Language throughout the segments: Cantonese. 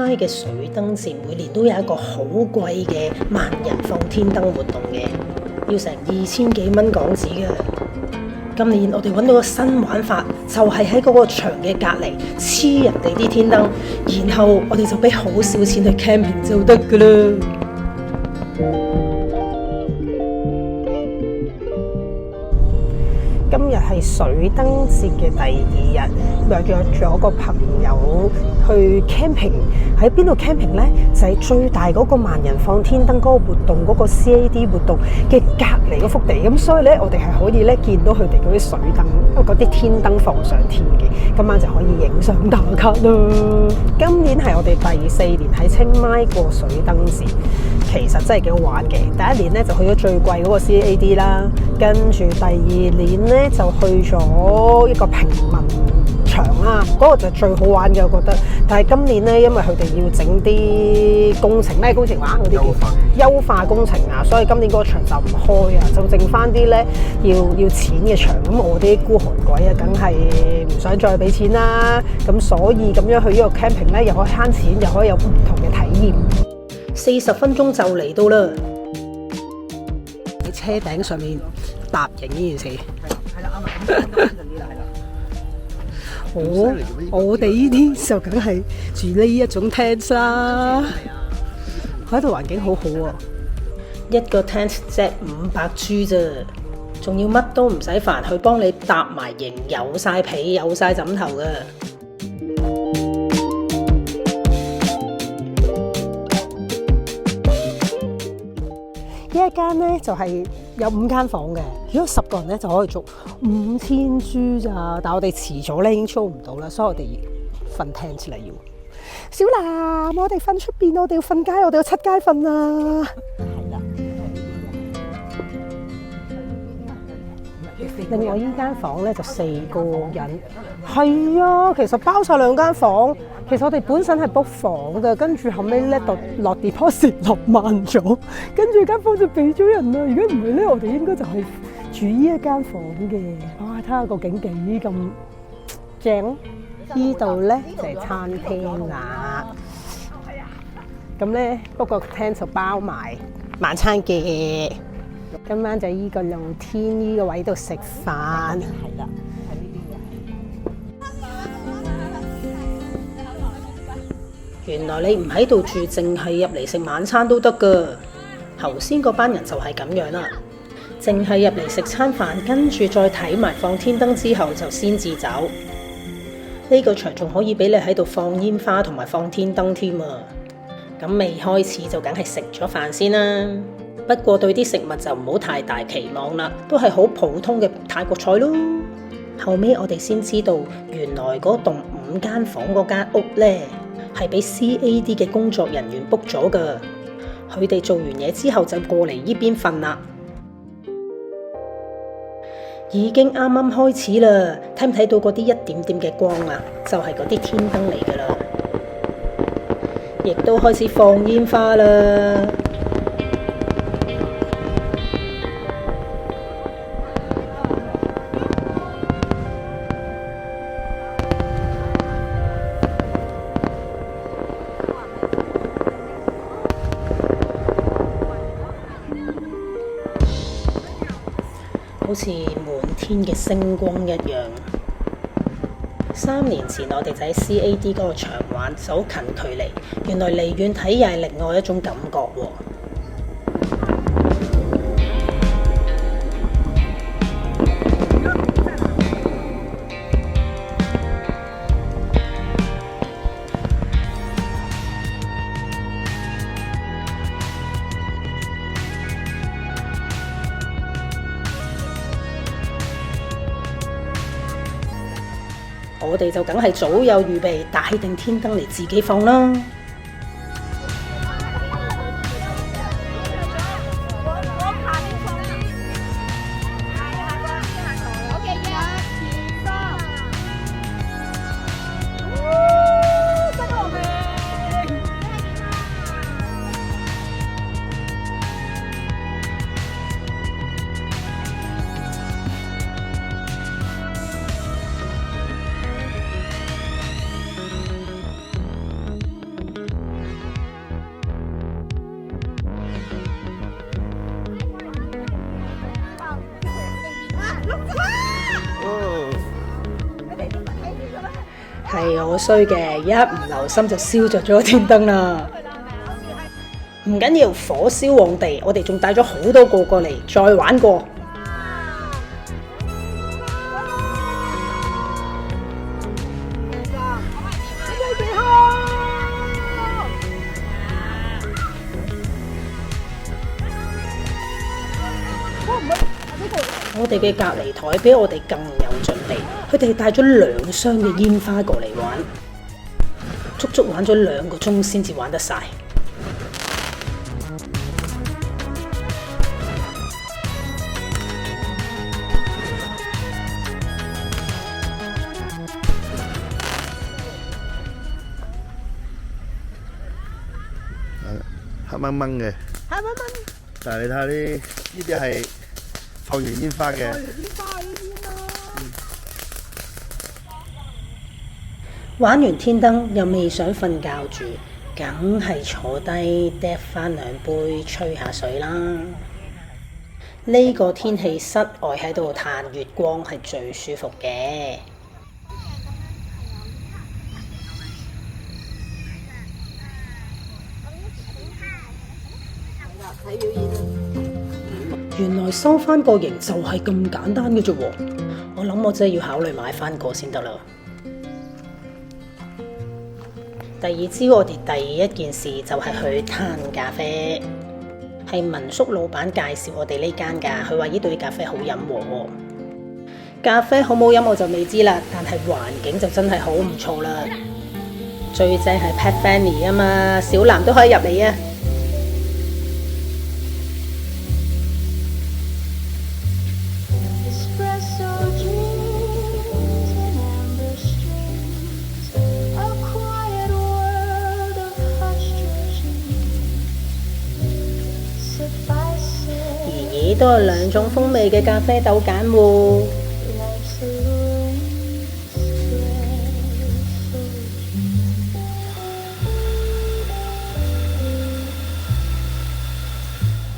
MY 嘅水燈節每年都有一個好貴嘅萬人放天燈活動嘅，要成2000幾蚊港紙嘅。今年我哋揾到個新玩法，就係喺嗰個牆嘅隔離黐人哋啲天燈，然後我哋就俾好少錢去 camping 就得噶啦。今日係水燈節嘅第2日，約咗個朋友去 camping。喺邊度 camping 呢？就係最大嗰個萬人放天燈嗰個活動，嗰個 CAD 活動嘅隔離嗰幅地。咁所以呢，我哋係可以呢見到佢哋嗰啲水燈，嗰啲天燈放上天嘅。今晚就可以影相打卡啦。今年係我哋第4年喺清邁過水燈節，其實真係幾好玩嘅。第1年呢，就去咗最貴嗰個 CAD 啦，跟住第2年呢，就去咗一個平民場啦，嗰個就最好玩嘅，我覺得。但係今年呢，因為佢哋要整啲工程，咩工程話嗰啲叫優化工程啊，所以今年嗰個場就唔開啊，就剩翻啲呢要錢嘅場。咁我啲孤寒鬼啊，梗係唔想再俾錢啦。咁所以咁樣去呢個 camping 呢，又可以慳錢，又可以有唔同嘅體驗。40分鐘就嚟到啦！喺車頂上面搭影呢件事。係啦，啱我哋呢啲就梗係住呢一種 tent 啦，喺度環境好好喎。一個 tent 值500G 啫，仲要乜都唔使煩，佢幫你搭埋營，有晒被，有晒枕頭㗎。呢一間咧就係有5間房嘅，如果10個人咧就可以租5000G咋，但係我哋遲咗咧已經租唔到啦，所以我哋瞓 tent 啦要。小藍，我哋瞓出邊，我哋要瞓街，我哋要出街瞓啊！係啦。另外呢間房咧就4個人，係啊，其實包晒2間房。其實我哋本身係 book 房嘅，跟住後尾咧落 deposit 落慢咗，跟住間房就俾咗人啦。如果唔係咧，我哋應該就係住呢一間房嘅。哇！睇下個景幾咁正，呢度咧就係餐廳啦。咁咧不過 tent 就包埋晚餐嘅。今晚就依個露天呢個位度食飯。係啦。原來你唔喺度住，淨係入嚟食晚餐都得㗎。頭先嗰班人就係咁樣啦，淨係入嚟食餐飯，跟住再睇埋放天燈之後就先至走。呢個場仲可以俾你喺度放煙花同埋放天燈添啊！咁未開始就梗係食咗飯先啦。不過對啲食物就唔好太大期望啦，都係好普通嘅泰國菜咯。後尾我哋先知道，原來嗰棟5間房嗰間屋呢，係俾 CAD 嘅工作人員 book 咗㗎，佢哋做完嘢之後就過嚟呢邊瞓啦。已經啱啱開始啦，睇唔睇到嗰啲一點點嘅光啊？就係嗰啲天燈嚟㗎啦，亦都開始放煙花啦。好似滿天嘅星光一樣。3年前我哋就喺 CAD 嗰個場玩，就好近距離。原來離遠睇又係另外一種感覺喎。我哋就梗係早有預備，帶定天燈嚟自己放啦。係我衰嘅，一唔留心就燒着咗個天燈啦。唔緊要，火燒旺地，我哋仲帶咗好多個過嚟，再玩過。我哋嘅隔離台比我哋更有準備，佢哋帶咗2箱嘅煙花過嚟玩，足足玩咗2個鐘先至玩得晒。黑掹掹嘅，黑掹掹。但係你睇下呢啲係放完煙花嘅。玩完天燈又未想瞓覺住，梗係坐低嗒返2杯吹下水啦。呢個天氣室外喺度嘆月光係最舒服嘅。原來收返個型就係咁簡單嘅啫喎！我諗我真係要考慮買返個先得啦。第二朝我哋第一件事就係去嘆咖啡，係民宿老闆介紹我哋呢間㗎，佢話呢度啲咖啡好飲喎。咖啡好冇飲我就未知啦，但係環境就真係好唔錯啦。最正係 pet friendly 啊嘛，小藍都可以入嚟啊！都有2種風味嘅咖啡豆揀喎。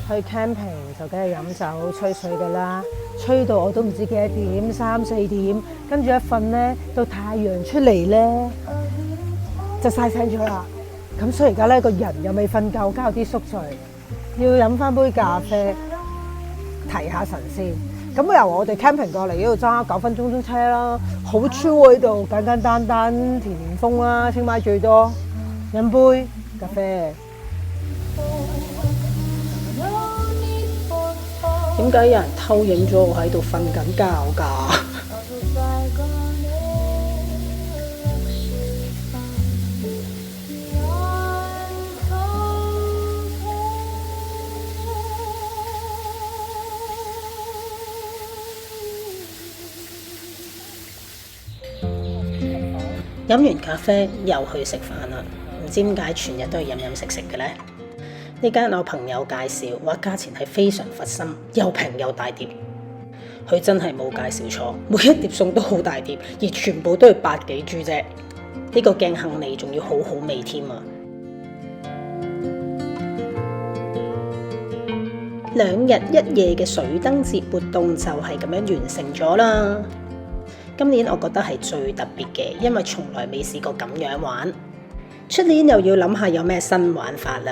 去 camping 就梗係飲酒吹水㗎啦，吹到我都唔知幾多點，3、4點，跟住一瞓呢，到太陽出嚟呢，就曬醒咗啦。咁所以而家呢個人又未瞓夠，加有啲宿醉，要飲返杯咖啡。提下神先，咁由我哋 camping 過嚟呢度揸9分鐘車啦，好超喎呢度，簡簡單單田連峰啦，清邁最多，飲杯咖啡。點解有人偷影咗我喺度瞓緊覺㗎？飲完咖啡又去食飯啦，唔知點解全日都係飲飲食食嘅呢？呢間我朋友介紹話價錢係非常佛心，又平又大碟。佢真係冇介紹錯，每一碟餸都好大碟，而全部都係8幾銖啫。呢個鏡杏梨仲要好好味添啊！2日1夜嘅水燈節活動就係咁樣完成咗啦。今年我覺得係最特別嘅，因為從來未試過咁樣玩。出年又要諗下有咩新玩法啦。